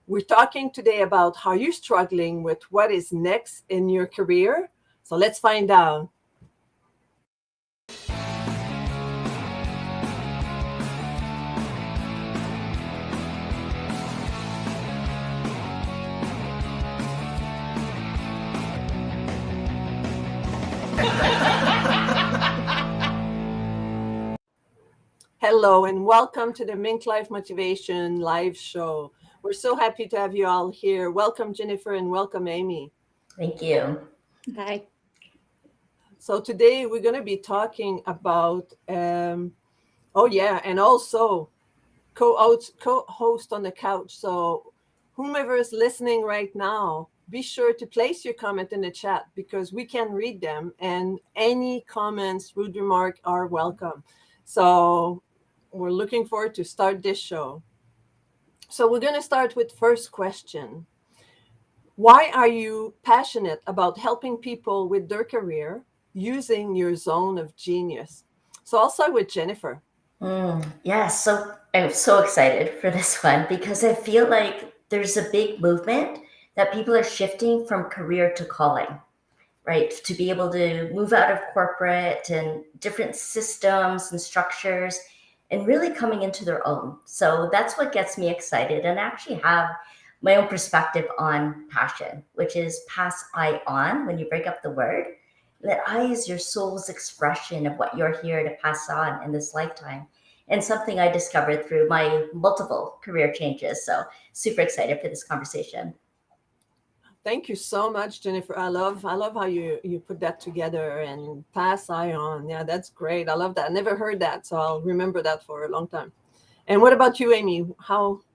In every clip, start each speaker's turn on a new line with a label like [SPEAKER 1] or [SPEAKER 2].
[SPEAKER 1] We're talking today about how you're struggling with what is next in your career. So let's find out. Hello and welcome to the MinkLife Motivation live show. We're so happy to have you all here. Welcome, Jennifer, and welcome, Aimee.
[SPEAKER 2] Thank you.
[SPEAKER 3] Hi.
[SPEAKER 1] So today we're going to be talking about, and also co-host on the couch. So whomever is listening right now, be sure to place your comment in the chat because we can read them, and any comments, rude remark are welcome. So we're looking forward to start this show. So we're going to start with first question. Why are you passionate about helping people with their career using your zone of genius? So I'll start with Jennifer.
[SPEAKER 2] So I'm so excited for this one because I feel like there's a big movement that people are shifting from career to calling, right? To be able to move out of corporate and different systems and structures and really coming into their own. So that's what gets me excited, and I actually have my own perspective on passion, which is pass I on when you break up the word. That I is your soul's expression of what you're here to pass on in this lifetime. And something I discovered through my multiple career changes. So super excited for this conversation.
[SPEAKER 1] Thank you so much, Jennifer. I love how you put that together and pass I on. Yeah, that's great. I love that. I never heard that, so I'll remember that for a long time. And what about you, Aimee?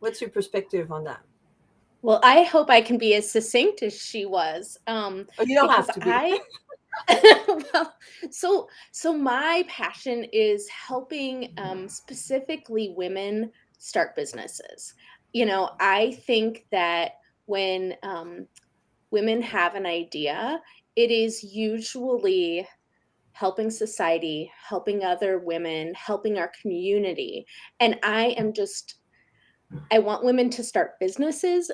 [SPEAKER 1] What's your perspective on that?
[SPEAKER 3] Well, I hope I can be as succinct as she was.
[SPEAKER 1] Oh, you don't have to be.
[SPEAKER 3] Well, so my passion is helping specifically women start businesses. I think that when women have an idea, it is usually helping society, helping other women, helping our community. And I want women to start businesses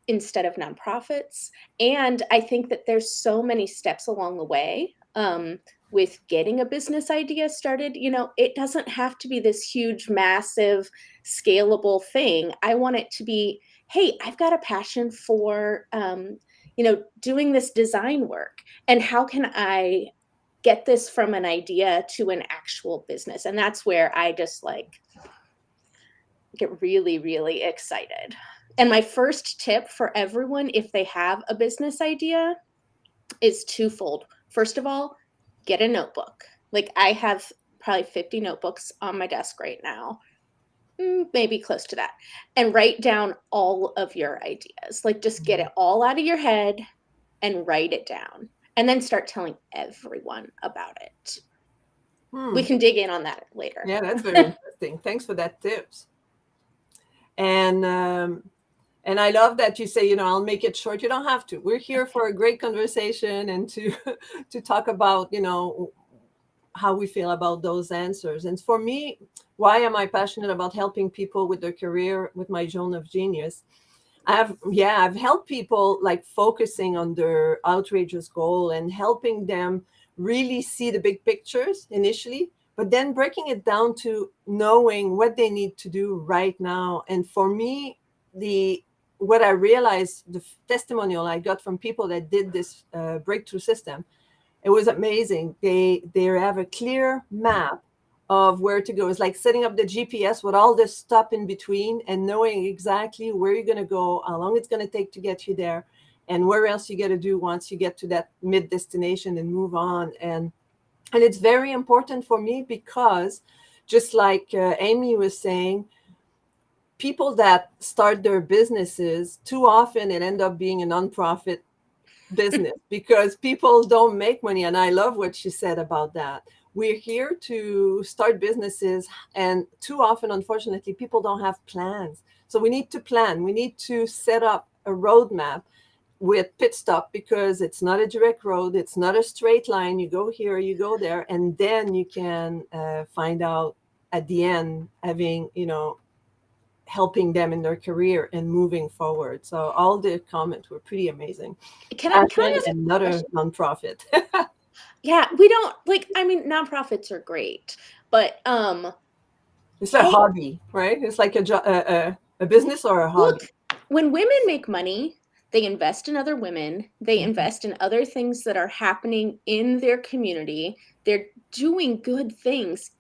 [SPEAKER 3] instead of nonprofits. And I think that there's so many steps along the way with getting a business idea started. It doesn't have to be this huge, massive, scalable thing. I want it to be, hey, I've got a passion for, doing this design work. And how can I get this from an idea to an actual business? And that's where I just get really, really excited. And my first tip for everyone, if they have a business idea, is twofold. First of all, get a notebook. I have probably 50 notebooks on my desk right now, maybe close to that, and write down all of your ideas. Just get it all out of your head and write it down, and then start telling everyone about it. We can dig in on that later.
[SPEAKER 1] Yeah, that's very interesting. Thanks for that tips. And I love that you say, I'll make it short. You don't have to. We're here for a great conversation and to talk about, how we feel about those answers. And for me, why am I passionate about helping people with their career with my zone of genius? I've helped people focusing on their outrageous goal and helping them really see the big pictures initially, but then breaking it down to knowing what they need to do right now. And for me, what I realized, the testimonial I got from people that did this breakthrough system, it was amazing. They have a clear map of where to go. It's like setting up the GPS with all this stuff in between and knowing exactly where you're going to go, how long it's going to take to get you there, and where else you got to do once you get to that mid destination and move on. And it's very important for me because just like Aimee was saying, people that start their businesses, too often it end up being a nonprofit business because people don't make money. And I love what she said about that. We're here to start businesses, and too often, unfortunately, people don't have plans. So we need to plan. We need to set up a roadmap with pit stop, because it's not a direct road. It's not a straight line. You go here, you go there, and then you can find out at the end, having, helping them in their career and moving forward. So all the comments were pretty amazing.
[SPEAKER 3] Can I
[SPEAKER 1] Passion
[SPEAKER 3] ask
[SPEAKER 1] and
[SPEAKER 3] a
[SPEAKER 1] another
[SPEAKER 3] question?
[SPEAKER 1] nonprofit.
[SPEAKER 3] Yeah, we don't I mean, nonprofits are great, but
[SPEAKER 1] It's a
[SPEAKER 3] hey,
[SPEAKER 1] hobby, right? It's like a business or a
[SPEAKER 3] look,
[SPEAKER 1] hobby.
[SPEAKER 3] when women make money, they invest in other women, they invest in other things that are happening in their community. They're doing good things.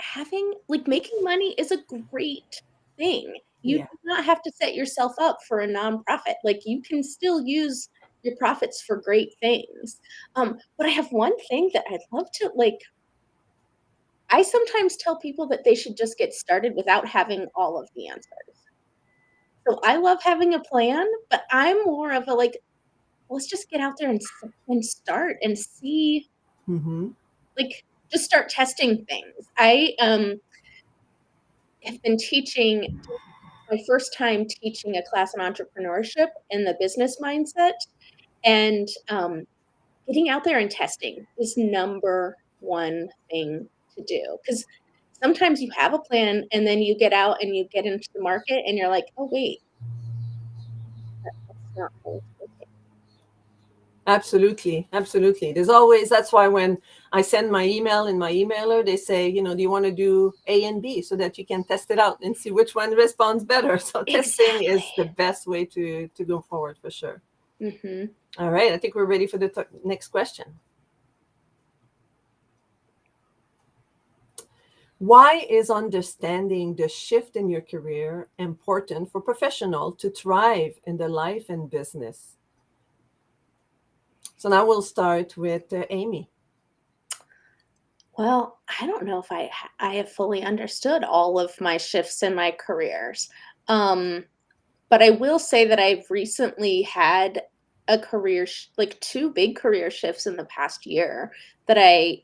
[SPEAKER 3] Making money is a great thing. You
[SPEAKER 1] Yeah.
[SPEAKER 3] do not have to set yourself up for a nonprofit. Like, you can still use your profits for great things. But I have one thing that I'd love to I sometimes tell people that they should just get started without having all of the answers. So I love having a plan, but I'm more of a let's just get out there and start and see,
[SPEAKER 1] Mm-hmm.
[SPEAKER 3] like, just start testing things. I have been teaching my first time teaching a class on entrepreneurship and the business mindset, and getting out there and testing is number one thing to do, because sometimes you have a plan and then you get out and you get into the market and you're like, "Oh, wait, that's not how it's working."
[SPEAKER 1] Absolutely, absolutely. There's always, that's why when I send my email in my emailer, they say, do you want to do A and B so that you can test it out and see which one responds better. So testing
[SPEAKER 3] Exactly.
[SPEAKER 1] is the best way to go forward for sure.
[SPEAKER 3] Mhm.
[SPEAKER 1] All right, I think we're ready for the next question. Why is understanding the shift in your career important for professional to thrive in the life and business? So now we'll start with Aimee.
[SPEAKER 3] Well, I don't know if I have fully understood all of my shifts in my careers. Um, but I will say that I've recently had a two big career shifts in the past year that I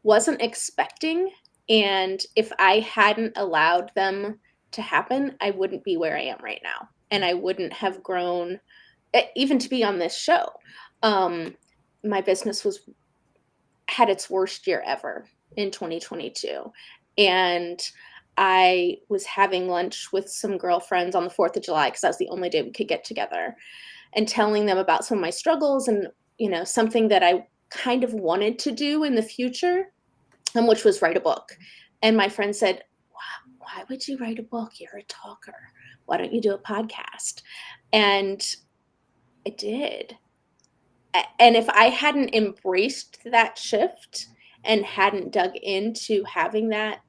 [SPEAKER 3] wasn't expecting. And if I hadn't allowed them to happen, I wouldn't be where I am right now. And I wouldn't have grown, even to be on this show. Um, my business had its worst year ever in 2022. And I was having lunch with some girlfriends on the 4th of July because that was the only day we could get together, and telling them about some of my struggles and, something that I kind of wanted to do in the future, which was write a book. And my friend said, Why would you write a book? You're a talker. Why don't you do a podcast?" And I did. And if I hadn't embraced that shift and hadn't dug into having that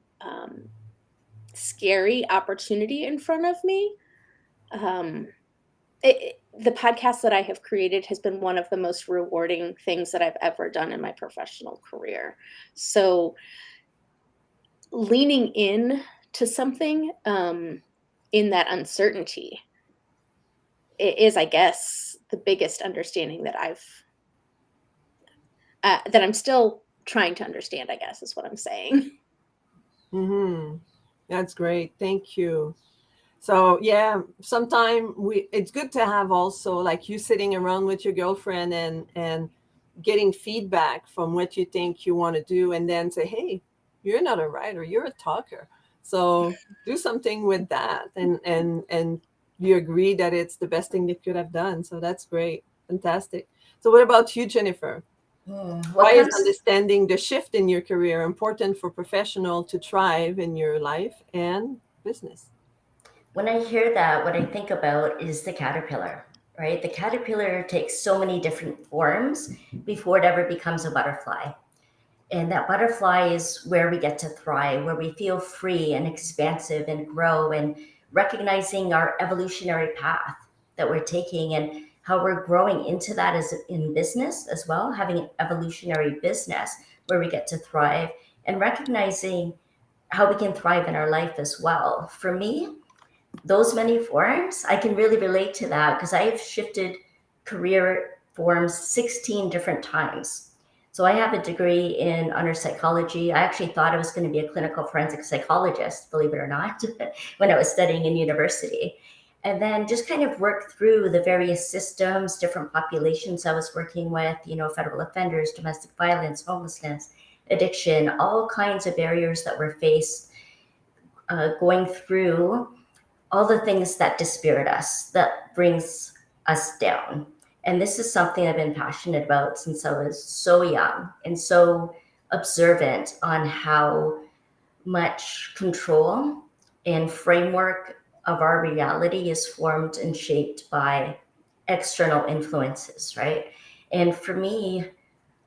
[SPEAKER 3] scary opportunity in front of me, um, the podcast that I have created has been one of the most rewarding things that I've ever done in my professional career. So leaning in to something in that uncertainty is, I guess, the biggest understanding that I'm still trying to understand, I guess, is what I'm saying.
[SPEAKER 1] Mm-hmm. That's great. Thank you. So yeah, sometime it's good to have also like you sitting around with your girlfriend and getting feedback from what you think you want to do, and then say, hey, you're not a writer, you're a talker. So do something with that, and you agree that it's the best thing they could have done. So that's great. Fantastic. So what about you, Jennifer?
[SPEAKER 2] What
[SPEAKER 1] Why is
[SPEAKER 2] comes
[SPEAKER 1] understanding the shift in your career important for professional to thrive in your life and business?
[SPEAKER 2] when I hear that, what I think about is the caterpillar, right? The caterpillar takes so many different forms before it ever becomes a butterfly. And that butterfly is where we get to thrive, where we feel free and expansive and grow, and recognizing our evolutionary path that we're taking and how we're growing into that as in business as well, having an evolutionary business where we get to thrive, and recognizing how we can thrive in our life as well. For me, those many forms, I can really relate to that because I've shifted career forms 16 different times. So I have a degree in under psychology. I actually thought I was going to be a clinical forensic psychologist, believe it or not, when I was studying in university. And then just kind of worked through the various systems, different populations I was working with, federal offenders, domestic violence, homelessness, addiction, all kinds of barriers that were faced going through all the things that dispirit us, that brings us down. And this is something I've been passionate about since I was so young and so observant on how much control and framework of our reality is formed and shaped by external influences, right? And for me,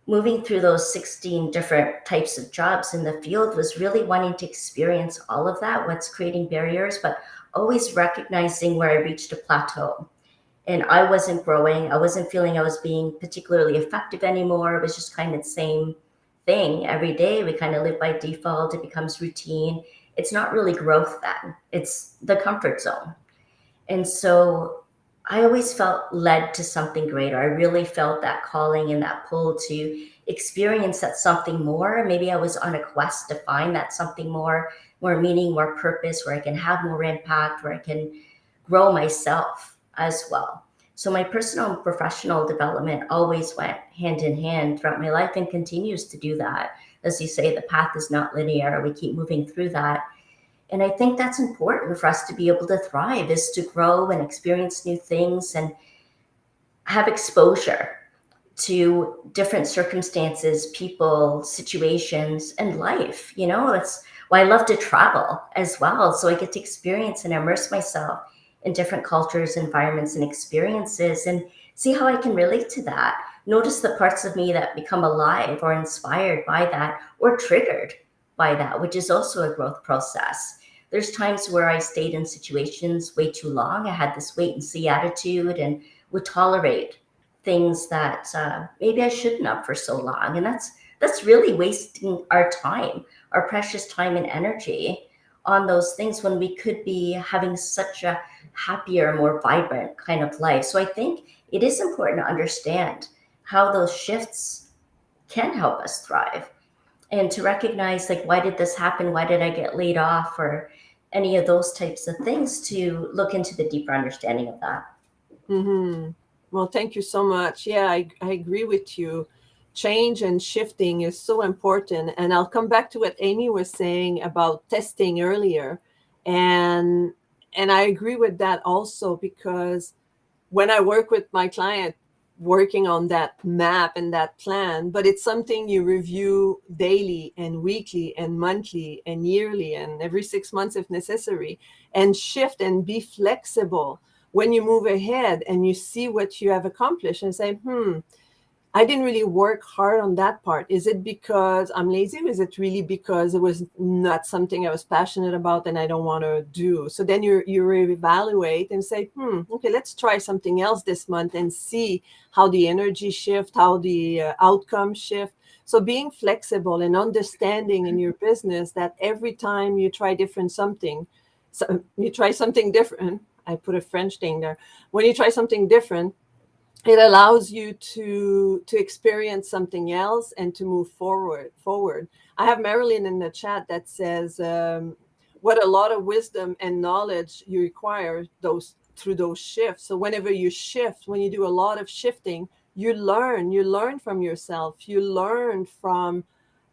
[SPEAKER 2] moving through those 16 different types of jobs in the field was really wanting to experience all of that, what's creating barriers, but always recognizing where I reached a plateau and I wasn't growing. I wasn't feeling I was being particularly effective anymore. It was just kind of the same thing every day. We kind of live by default. It becomes routine. It's not really growth then, it's the comfort zone. And so I always felt led to something greater. I really felt that calling and that pull to experience that something more. Maybe I was on a quest to find that something more, more meaning, more purpose, where I can have more impact, where I can grow myself as well. So my personal and professional development always went hand in hand throughout my life and continues to do that. As you say, the path is not linear. We keep moving through that. And I think that's important for us to be able to thrive, is to grow and experience new things and have exposure to different circumstances, people, situations, and life. You know, it's why I love to travel as well. So I get to experience and immerse myself in different cultures, environments, and experiences and see how I can relate to that. Notice the parts of me that become alive or inspired by that or triggered by that, which is also a growth process. There's times where I stayed in situations way too long. I had this wait and see attitude and would tolerate things that maybe I shouldn't have for so long, and that's really wasting our time, our precious time and energy on those things when we could be having such a happier, more vibrant kind of life. So I think it is important to understand how those shifts can help us thrive and to recognize, like, why did this happen? Why did I get laid off? Or any of those types of things, to look into the deeper understanding of that.
[SPEAKER 1] Mm-hmm. Well, thank you so much. Yeah, I agree with you. Change and shifting is so important. And I'll come back to what Aimee was saying about testing earlier. And I agree with that also, because when I work with my client, working on that map and that plan, but it's something you review daily and weekly and monthly and yearly and every 6 months if necessary, and shift and be flexible when you move ahead and you see what you have accomplished and say, I didn't really work hard on that part. Is it because I'm lazy? Or is it really because it was not something I was passionate about and I don't want to do? So then you reevaluate and say, okay, let's try something else this month and see how the energy shift, how the outcome shift. So being flexible and understanding in your business that every time you try so you try something different. I put a French thing there. When you try something different, it allows you to experience something else and to move forward. I have Marilyn in the chat that says, what a lot of wisdom and knowledge you require those through those shifts. So whenever you shift, when you do a lot of shifting, you learn from yourself, you learn from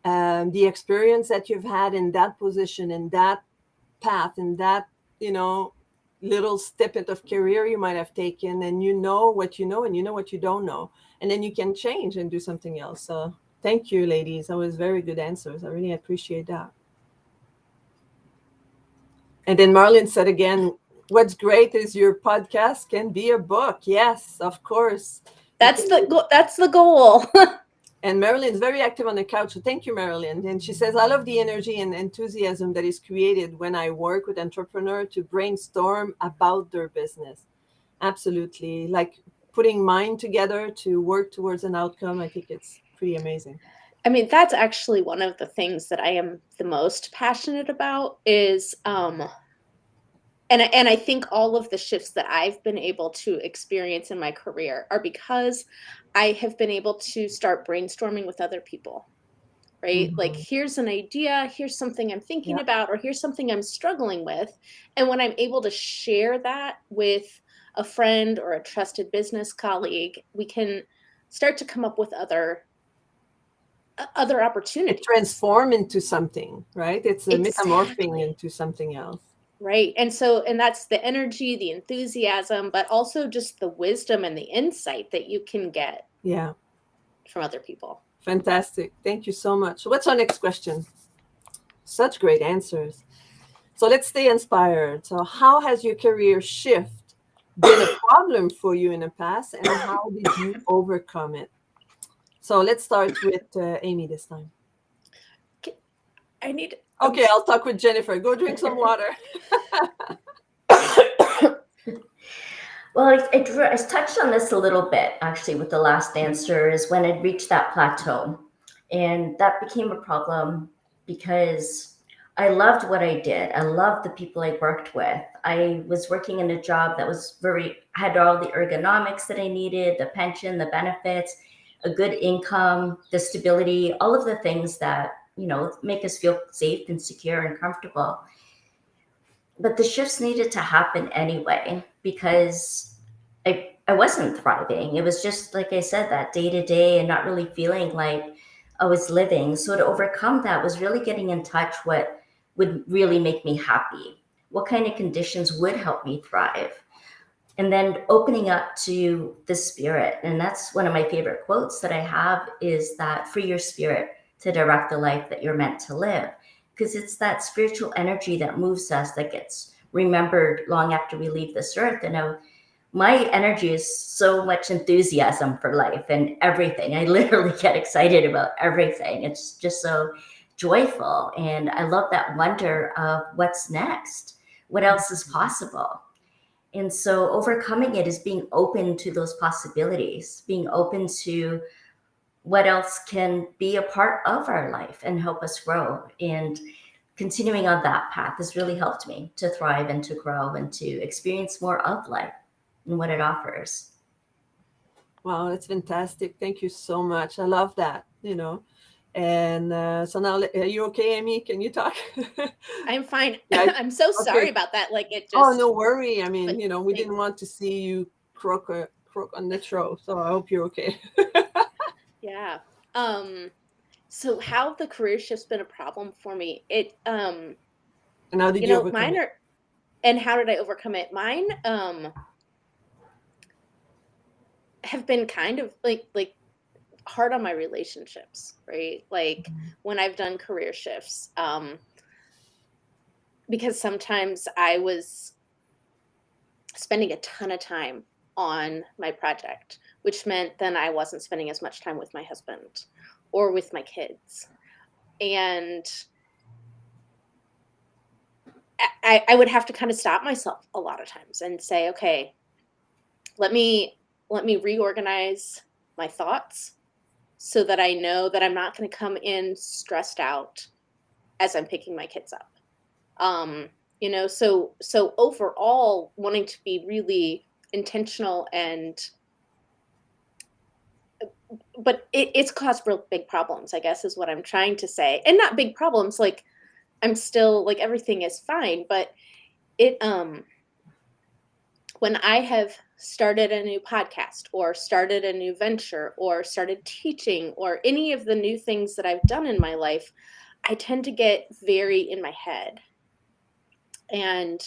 [SPEAKER 1] the experience that you've had in that position, in that path, in that, you know, little snippet of career you might have taken, and you know what you know and you know what you don't know, and then you can change and do something else. So thank you, ladies. That was very good answers. I really appreciate that. And then Marlene said again, what's great is your podcast can be a book. Yes, of course.
[SPEAKER 3] That's the goal.
[SPEAKER 1] And Marilyn's very active on the couch. So thank you, Marilyn. And she says, I love the energy and enthusiasm that is created when I work with entrepreneurs to brainstorm about their business. Absolutely. Like putting mind together to work towards an outcome. I think it's pretty amazing.
[SPEAKER 3] I mean, that's actually one of the things that I am the most passionate about is and I think all of the shifts that I've been able to experience in my career are because I have been able to start brainstorming with other people, right? Like, here's an idea, here's something I'm thinking
[SPEAKER 1] Yeah.
[SPEAKER 3] about, or here's something I'm struggling with. And when I'm able to share that with a friend or a trusted business colleague, we can start to come up with other
[SPEAKER 1] It
[SPEAKER 3] opportunities.
[SPEAKER 1] transforms into something, right? It's a metamorphing
[SPEAKER 3] Exactly.
[SPEAKER 1] into something else.
[SPEAKER 3] Right. And that's the energy, the enthusiasm, but also just the wisdom and the insight that you can get
[SPEAKER 1] Yeah.
[SPEAKER 3] from other people.
[SPEAKER 1] Fantastic. Thank you so much. What's our next question? Such great answers. So let's stay inspired. So, how has your career shift been a problem for you in the past, and how did you overcome it? So, let's start with Aimee this time.
[SPEAKER 3] I need.
[SPEAKER 1] Okay, I'll talk with Jennifer. Go drink some water.
[SPEAKER 2] Well, I touched on this a little bit actually with the last answer, is when it reached that plateau. And that became a problem because I loved what I did. I loved the people I worked with. I was working in a job that was had all the ergonomics that I needed, the pension, the benefits, a good income, the stability, all of the things that, make us feel safe and secure and comfortable. But the shifts needed to happen anyway because I wasn't thriving. It was just like I said, that day to day and not really feeling like I was living. So to overcome that was really getting in touch what would really make me happy. What kind of conditions would help me thrive? And then opening up to the spirit. And that's one of my favorite quotes that I have, is that free your spirit to direct the life that you're meant to live. Because it's that spiritual energy that moves us, that gets remembered long after we leave this earth. And my energy is so much enthusiasm for life and everything. I literally get excited about everything. It's just so joyful. And I love that wonder of what's next, what else is possible. And so overcoming it is being open to those possibilities, being open to what else can be a part of our life and help us grow. And continuing on that path has really helped me to thrive and to grow and to experience more of life and what it offers.
[SPEAKER 1] Wow, that's fantastic. Thank you so much. I love that, And so now, are you okay, Aimee? Can you talk?
[SPEAKER 3] I'm fine.
[SPEAKER 1] Yeah.
[SPEAKER 3] I'm so sorry
[SPEAKER 1] Okay.
[SPEAKER 3] about that. Like it
[SPEAKER 1] Oh,
[SPEAKER 3] just.
[SPEAKER 1] no worry. I mean,
[SPEAKER 3] But
[SPEAKER 1] we
[SPEAKER 3] thank
[SPEAKER 1] didn't want to see you croak on the throw. So I hope you're okay.
[SPEAKER 3] Yeah. So how the career shift's been a problem for me?
[SPEAKER 1] And how did you overcome
[SPEAKER 3] Mine
[SPEAKER 1] it?
[SPEAKER 3] are. And how did I overcome it? Mine have been kind of like hard on my relationships, right? Like when I've done career shifts, because sometimes I was spending a ton of time on my project, which meant then I wasn't spending as much time with my husband or with my kids. And I would have to kind of stop myself a lot of times and say, okay, let me reorganize my thoughts so that I know that I'm not going to come in stressed out as I'm picking my kids up. So overall wanting to be really intentional, but it's caused real big problems, I guess is what I'm trying to say. And not big problems, like I'm still like everything is fine, but it when I have started a new podcast or started a new venture or started teaching or any of the new things that I've done in my life, I tend to get very in my head and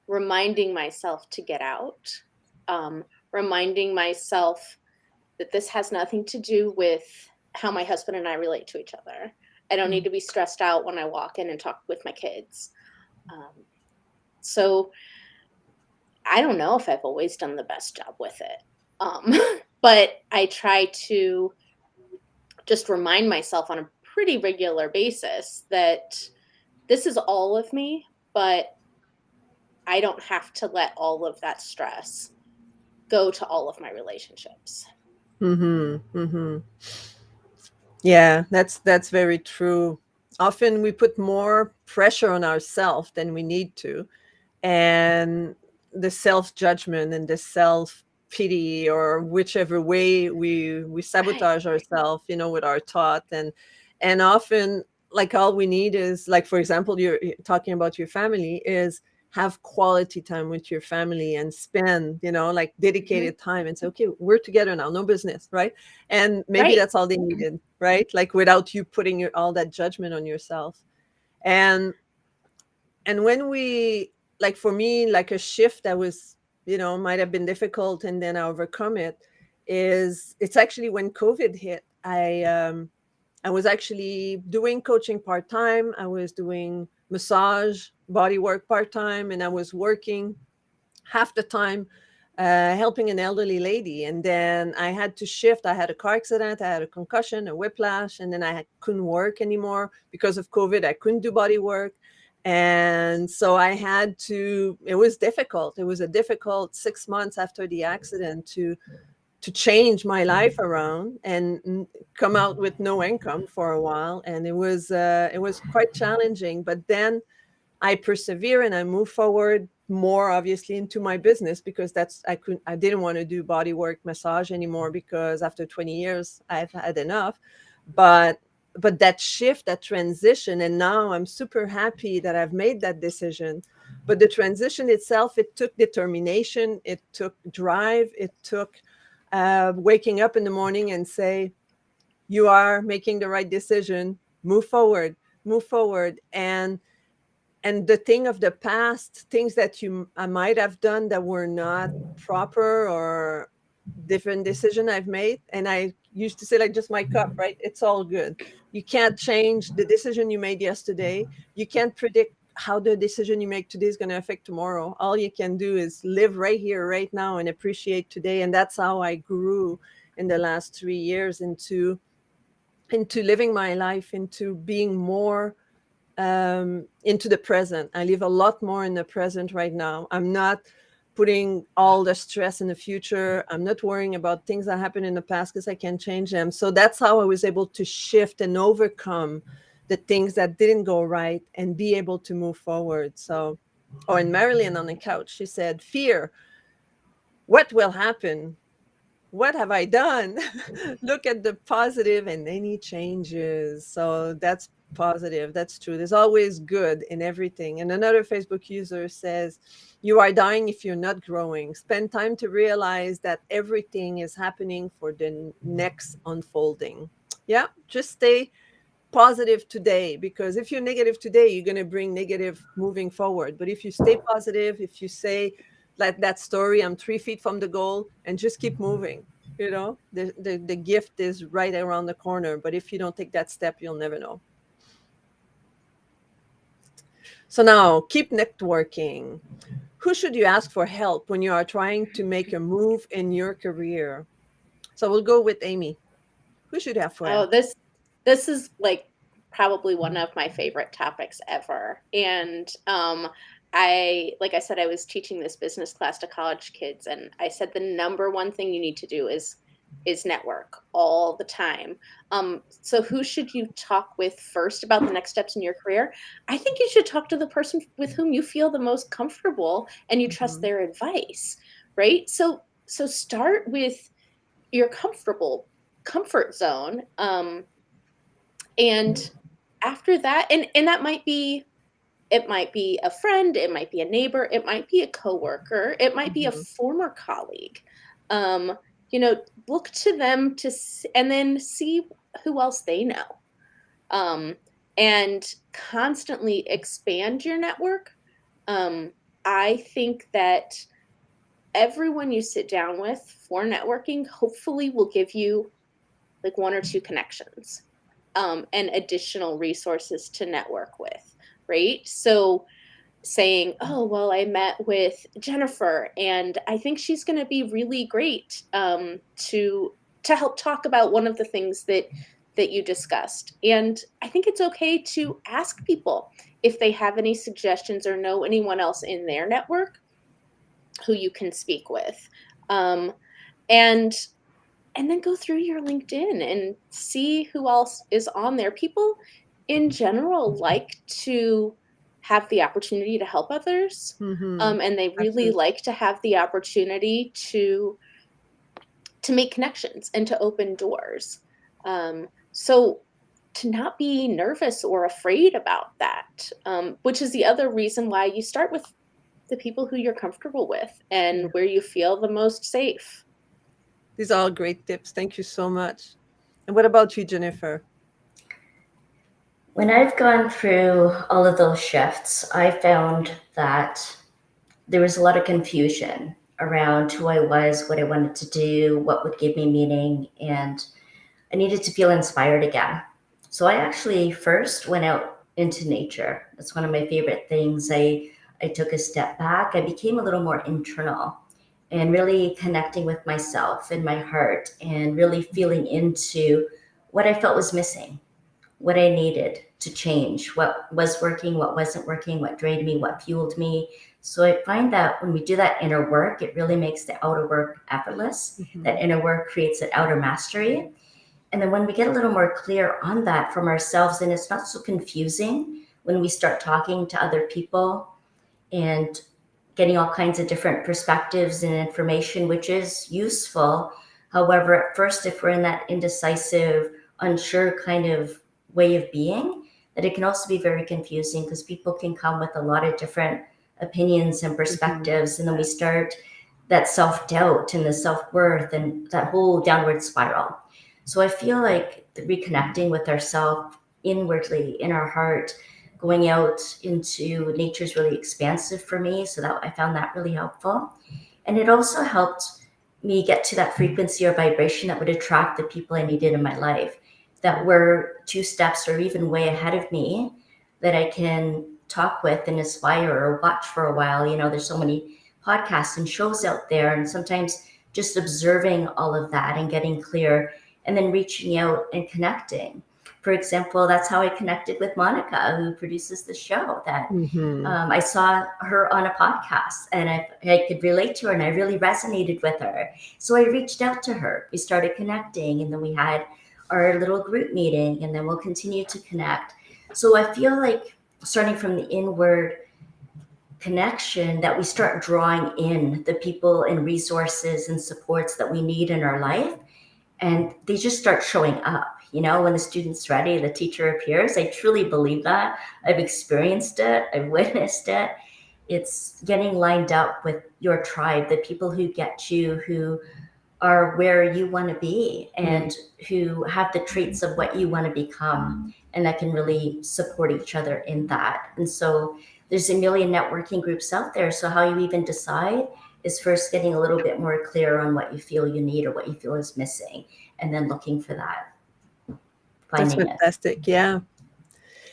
[SPEAKER 3] reminding myself to get out, reminding myself that this has nothing to do with how my husband and I relate to each other. I don't need to be stressed out when I walk in and talk with my kids. So I don't know if I've always done the best job with it. But I try to just remind myself on a pretty regular basis that this is all of me, but I don't have to let all of that stress go to all of my relationships.
[SPEAKER 1] Mm-hmm. Mm-hmm. Yeah, that's very true. Often we put more pressure on ourselves than we need to. And the self judgment and the self pity, or whichever way we
[SPEAKER 3] Right.
[SPEAKER 1] sabotage ourselves, with our thought. And often, like, all we need is, like, for example, you're talking about your family, is have quality time with your family and spend, like,
[SPEAKER 3] Mhm.
[SPEAKER 1] dedicated time and say, okay, we're together now, no business, right? And maybe
[SPEAKER 3] Right.
[SPEAKER 1] that's all they needed, right? Like, without you putting all that judgment on yourself. And when we like for me, like a shift that was, might have been difficult and then I overcome it, is it's actually when COVID hit. I was actually doing coaching part-time. I was doing massage, body work part-time, and I was working half the time helping an elderly lady. And then I had to shift. I had a car accident, I had a concussion, a whiplash, and then couldn't work anymore because of COVID. I couldn't do body work. And so I had to, it was difficult. It was a difficult 6 months after the accident to change my life around and come out with no income for a while. And it was quite challenging. But then I persevere and I move forward more obviously into my business, because I didn't want to do body work massage anymore, because after 20 years I've had enough. But that shift, that transition, and now I'm super happy that I've made that decision. But the transition itself, it took determination, it took drive, it took waking up in the morning and say, you are making the right decision, move forward, move forward. And the thing of the past, things that I might have done that were not proper, or different decision I've made. And I used to say, like, just my cup, right? It's all good. You can't change the decision you made yesterday. You can't predict how the decision you make today is going to affect tomorrow. All you can do is live right here, right now, and appreciate today. And that's how I grew in the last 3 years into living my life, into being more into the present. I live a lot more in the present right now. I'm not putting all the stress in the future. I'm not worrying about things that happened in the past, because I can't change them. So that's how I was able to shift and overcome the things that didn't go right and be able to move forward. So, and Marilyn on the couch, she said, fear, what will happen? What have I done? Look at the positive, and any changes. So that's positive. That's true. There's always good in everything. And another Facebook user says, you are dying if you're not growing. Spend time to realize that everything is happening for the next unfolding. Yeah, just stay positive today, because if you're negative today, you're going to bring negative moving forward. But if you stay positive, if you say, like that story, I'm 3 feet from the goal, and just keep moving, the gift is right around the corner. But if you don't take that step, you'll never know. So now, keep networking. Who should you ask for help when you are trying to make a move in your career? So we'll go with Aimee. Who should you have for
[SPEAKER 3] Oh,
[SPEAKER 1] help?
[SPEAKER 3] this is like probably one of my favorite topics ever. And like I said, I was teaching this business class to college kids, and I said the number one thing you need to do is network all the time. So who should you talk with first about the next steps in your career? I think you should talk to the person with whom you feel the most comfortable and you trust
[SPEAKER 1] Mhm.
[SPEAKER 3] their advice, right? So start with your comfort zone. And after that, and that might be, it might be a friend, it might be a neighbor, it might be a coworker, it might be a
[SPEAKER 1] Mhm.
[SPEAKER 3] former colleague. Um, Look to them and then see who else they know. Um, and constantly expand your network. I think that everyone you sit down with for networking hopefully will give you like one or two connections, and additional resources to network with, right? So saying, oh, well, I met with Jennifer and I think she's going to be really great, to help talk about one of the things that you discussed. And I think it's okay to ask people if they have any suggestions or know anyone else in their network who you can speak with. Um, and then go through your LinkedIn and see who else is on there. People in general like to have the opportunity to help others.
[SPEAKER 1] Mhm.
[SPEAKER 3] And they really
[SPEAKER 1] Absolutely.
[SPEAKER 3] like to have the opportunity to make connections and to open doors. So to not be nervous or afraid about that, which is the other reason why you start with the people who you're comfortable with and
[SPEAKER 1] Yeah.
[SPEAKER 3] where you feel the most safe.
[SPEAKER 1] These are all great tips. Thank you so much. And what about you, Jennifer?
[SPEAKER 2] When I've gone through all of those shifts, I found that there was a lot of confusion around who I was, what I wanted to do, what would give me meaning, and I needed to feel inspired again. So I actually first went out into nature. That's one of my favorite things. I took a step back. I became a little more internal and really connecting with myself and my heart and really feeling into what I felt was missing, what I needed to change, what was working, what wasn't working, what drained me, what fueled me. So I find that when we do that inner work, it really makes the outer work effortless. That inner work creates an outer mastery. And then when we get a little more clear on that from ourselves, and it's not so confusing when we start talking to other people and getting all kinds of different perspectives and information, which is useful. However, at first, if we're in that indecisive, unsure kind of way of being, that it can also be very confusing because people can come with a lot of different opinions and perspectives. And then we start that self-doubt and the self-worth and that whole downward spiral. So I feel like reconnecting with ourselves inwardly in our heart, going out into nature is really expansive for me. So that I found that really helpful. And it also helped me get to that frequency or vibration that would attract the people I needed in my life that were 2 steps or even way ahead of me that I can talk with and aspire or watch for a while. You know, there's so many podcasts and shows out there. And sometimes just observing all of that and getting clear and then reaching out and connecting. For example, that's how I connected with Monica, who produces the show. That I saw her on a podcast and I could relate to her and I really resonated with her. So I reached out to her. We started connecting and then we had our little group meeting and then we'll continue to connect. So I feel like starting from the inward connection that we start drawing in the people and resources and supports that we need in our life. And they just start showing up. You know, when the student's ready, the teacher appears. I truly believe that. I've experienced it. I've witnessed it. It's getting lined up with your tribe, the people who get you, who are where you want to be and who have the traits of what you want to become and that can really support each other in that. And so there's a million networking groups out there. So how you even decide is first getting a little bit more clear on what you feel you need or what you feel is missing, and then looking for that,
[SPEAKER 1] That's
[SPEAKER 2] finding it.
[SPEAKER 1] fantastic. Yeah.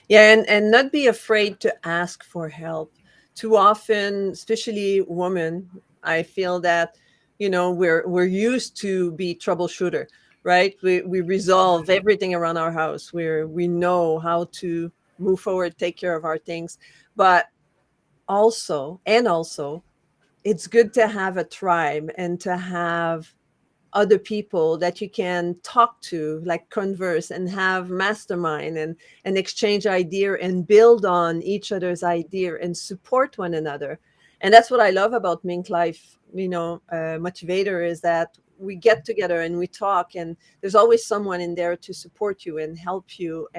[SPEAKER 1] Yeah. And not be afraid to ask for help. Too often, especially women, I feel that, you know, we're used to be troubleshooter, right? We resolve everything around our house. We know how to move forward, take care of our things. But also, it's good to have a tribe and to have other people that you can talk to, like converse and have mastermind and exchange idea and build on each other's idea and support one another. And that's what I love about MinkLife, you know, Motivator, is that we get together and we talk, and there's always someone in there to support you and help you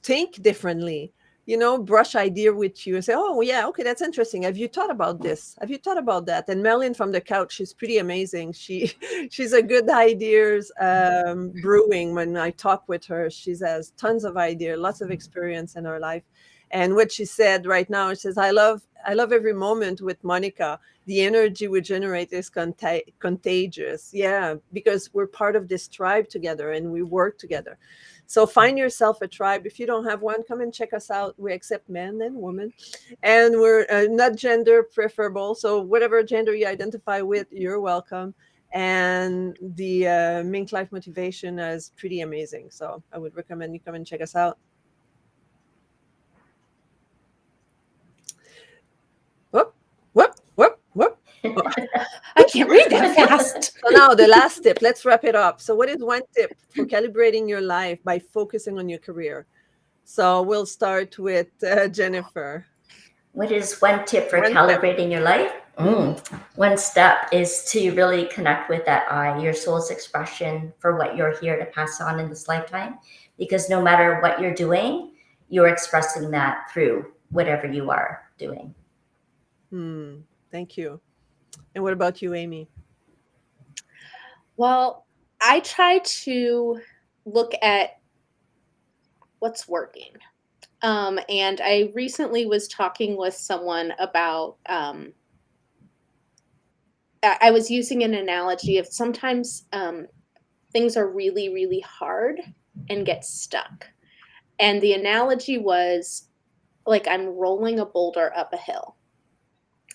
[SPEAKER 1] think differently, you know, brush idea with you and say, oh yeah, okay, that's interesting, have you thought about this, have you thought about that? And Marilyn from the couch, she's pretty amazing. She's a good ideas brewing. When I talk with her, she has tons of idea, lots of experience in her life. And what she said right now, she says, I love every moment with Monica. The energy we generate is contagious. Yeah, because we're part of this tribe together and we work together. So find yourself a tribe. If you don't have one, come and check us out. We accept men and women, and we're not gender preferable. So whatever gender you identify with, you're welcome. And the Mink Life Motivation is pretty amazing. So I would recommend you come and check us out. Whoop, whoop, whoop, whoop.
[SPEAKER 3] I can't read that fast.
[SPEAKER 1] So now the last tip, let's wrap it up. So what is one tip for calibrating your life by focusing on your career? So we'll start with Jennifer.
[SPEAKER 2] What is one tip for
[SPEAKER 1] One
[SPEAKER 2] calibrating your life?
[SPEAKER 1] Mm-hmm.
[SPEAKER 2] One step is to really connect with that I, your soul's expression for what you're here to pass on in this lifetime. Because no matter what you're doing, you're expressing that through whatever you are doing.
[SPEAKER 1] Thank you. And what about you, Aimee?
[SPEAKER 3] Well, I try to look at what's working. And I recently was talking with someone about, I was using an analogy of sometimes things are really, really hard and get stuck. And the analogy was like I'm rolling a boulder up a hill.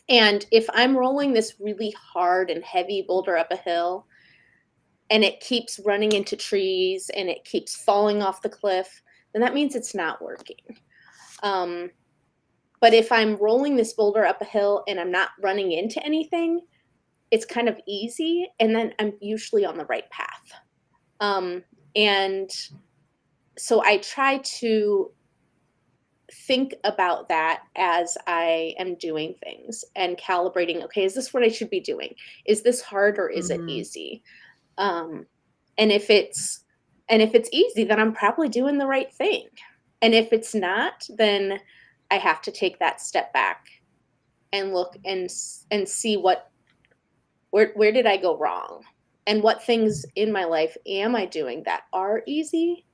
[SPEAKER 3] And if I'm rolling this really hard and heavy boulder up a hill and it keeps running into trees and it keeps falling off the cliff, then that means it's not working. But if I'm rolling this boulder up a hill and I'm not running into anything, it's kind of easy. And then I'm usually on the right path. And so I try to think about that as I am doing things and calibrating. Okay, is this what I should be doing? Is this hard or is it easy? Um, and if it's easy, then I'm probably doing the right thing. And if it's not, then I have to take that step back and look and see where did I go wrong, and what things in my life am I doing that are easy.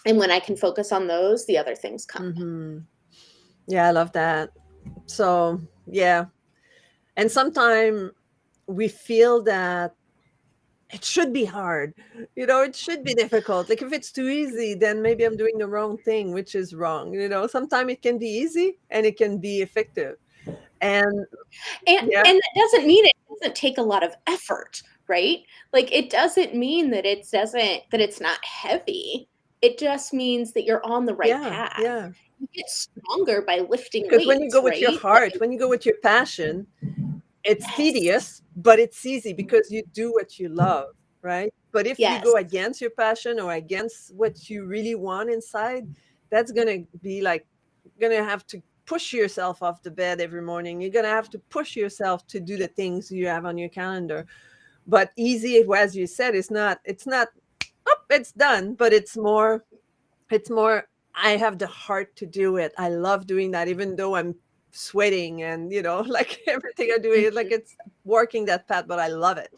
[SPEAKER 3] And when I can focus on those, the other things come.
[SPEAKER 1] Yeah, I love that. So, yeah. And sometimes we feel that it should be hard. It should be difficult. Like if it's too easy, then maybe I'm doing the wrong thing, which is wrong. Sometimes it can be easy and it can be effective. And yeah,
[SPEAKER 3] And that doesn't mean it doesn't take a lot of effort, right? Like it doesn't mean that it's not heavy. It just means that you're on the right
[SPEAKER 1] yeah,
[SPEAKER 3] path.
[SPEAKER 1] yeah.
[SPEAKER 3] You get stronger by lifting
[SPEAKER 1] Because when you
[SPEAKER 3] weights,
[SPEAKER 1] go with your
[SPEAKER 3] right?
[SPEAKER 1] heart, when you go with your passion, it's
[SPEAKER 3] Yes.
[SPEAKER 1] tedious, but it's easy because you do what you love, right? But if you
[SPEAKER 3] Yes.
[SPEAKER 1] go against your passion or against what you really want inside, that's going to be like, going to have to push yourself off the bed every morning. You're going to have to push yourself to do the things you have on your calendar. But easy, as you said, it's not, oh, it's done, but it's more, I have the heart to do it. I love doing that, even though I'm sweating and, like everything I do is like
[SPEAKER 3] Mhm.
[SPEAKER 1] it's working that path, but I love it.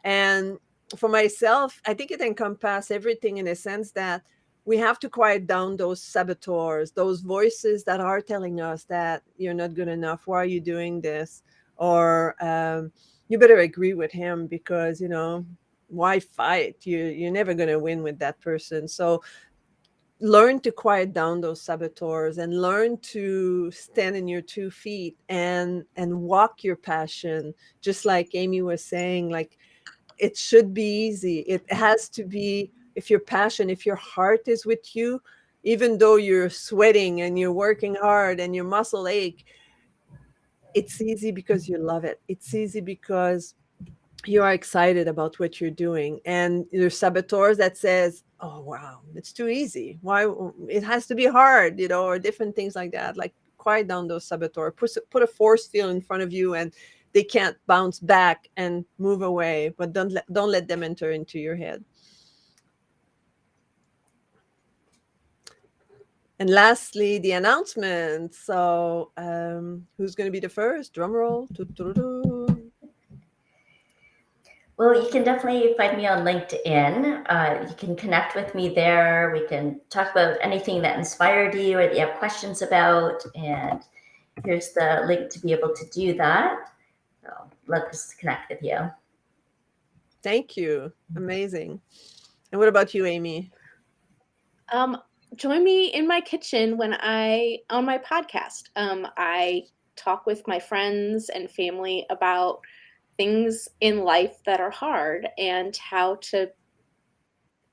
[SPEAKER 1] And for myself, I think it encompasses everything in a sense that we have to quiet down those saboteurs, those voices that are telling us that you're not good enough. Why are you doing this? Or you better agree with him because, why fight? You're never going to win with that person. So learn to quiet down those saboteurs and learn to stand in your 2 feet and walk your passion, just like Aimee was saying. Like it should be easy. It has to be, if your passion, if your heart is with you, even though you're sweating and you're working hard and your muscle ache, it's easy because you love it. It's easy because you are excited about what you're doing. And there's saboteurs that says, oh wow, it's too easy, why it has to be hard, or different things like that. Like quiet down those saboteurs, put a force field in front of you and they can't bounce back and move away, but don't let them enter into your head. And lastly, the announcement. So who's going to be the first? Drum roll.
[SPEAKER 2] Well, you can definitely find me on LinkedIn. You can connect with me there. We can talk about anything that inspired you or that you have questions about. And here's the link to be able to do that. So let's connect with you.
[SPEAKER 1] Thank you. Amazing. And what about you, Aimee?
[SPEAKER 3] Join me in my kitchen on my podcast. I talk with my friends and family about things in life that are hard and how to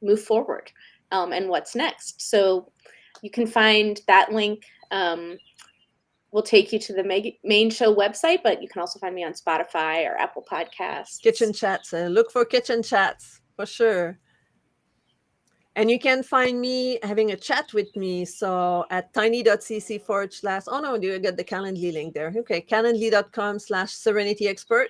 [SPEAKER 3] move forward, and what's next. So you can find that link. Will take you to the main show website, but you can also find me on Spotify or Apple
[SPEAKER 1] Kitchen
[SPEAKER 3] Podcasts.
[SPEAKER 1] chats. Look for kitchen chats for sure. And you can find me having a chat with me. So at tiny.cc/, oh no, do you get the Calendly link there? Okay, calendly.com/serenity expert.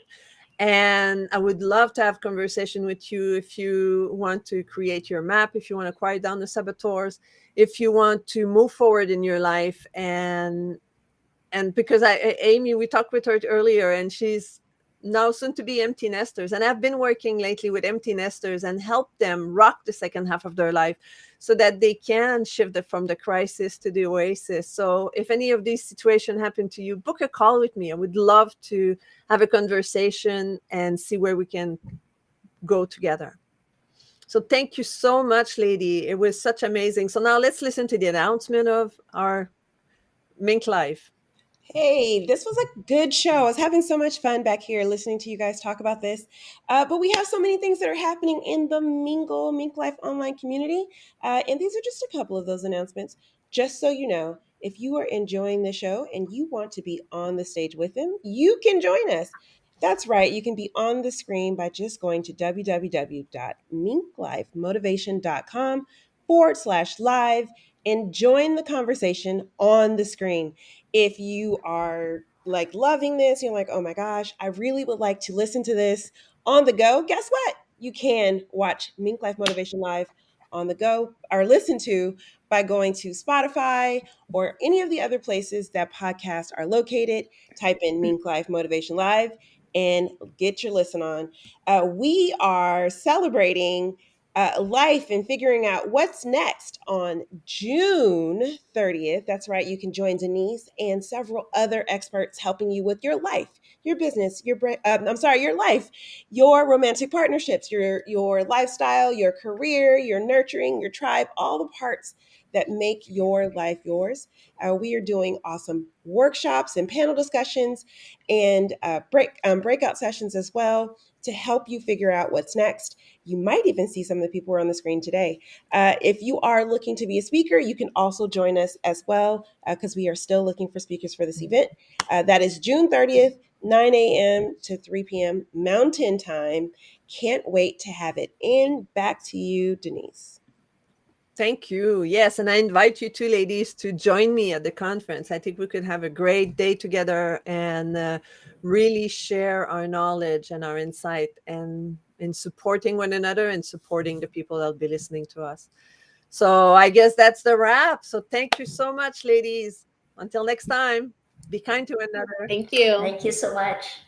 [SPEAKER 1] And I would love to have conversation with you if you want to create your map, if you want to quiet down the saboteurs, if you want to move forward in your life. And because Aimee, we talked with her earlier, and she's now soon to be empty nesters. And I've been working lately with empty nesters and help them rock the second half of their life so that they can shift from the crisis to the oasis. So if any of these situations happen to you, book a call with me. I would love to have a conversation and see where we can go together. So thank you so much, lady. It was such amazing. So now let's listen to the announcement of our MinkLife.
[SPEAKER 4] Hey, this was a good show. I was having so much fun back here listening to you guys talk about this. But we have so many things that are happening in the MinkLife online community. And these are just a couple of those announcements. Just so you know, if you are enjoying the show and you want to be on the stage with them, you can join us. That's right. You can be on the screen by just going to www.minklifemotivation.com/live and join the conversation on the screen. If you are like loving this, you're like, oh my gosh, I really would like to listen to this on the go. Guess what? You can watch Mink Life Motivation Live on the go or listen to by going to Spotify or any of the other places that podcasts are located. Type in Mink Life Motivation Live and get your listen on. We are celebrating life and figuring out what's next on June 30th. That's right. You can join Denise and several other experts helping you with your life, your business, your life, your romantic partnerships, your lifestyle, your career, your nurturing, your tribe, all the parts that make your life yours. We are doing awesome workshops and panel discussions and breakout sessions as well to help you figure out what's next. You might even see some of the people who are on the screen today. If you are looking to be a speaker, you can also join us as well because we are still looking for speakers for this event. That is June 30th, 9 a.m. to 3 p.m. Mountain Time. Can't wait to have it. And back to you, Denise.
[SPEAKER 1] Thank you. Yes, and I invite you two ladies to join me at the conference. I think we could have a great day together and really share our knowledge and our insight and in supporting one another and supporting the people that'll be listening to us. So I guess that's the wrap. So thank you so much, ladies. Until next time, be kind to one another.
[SPEAKER 3] Thank you.
[SPEAKER 2] Thank you so much.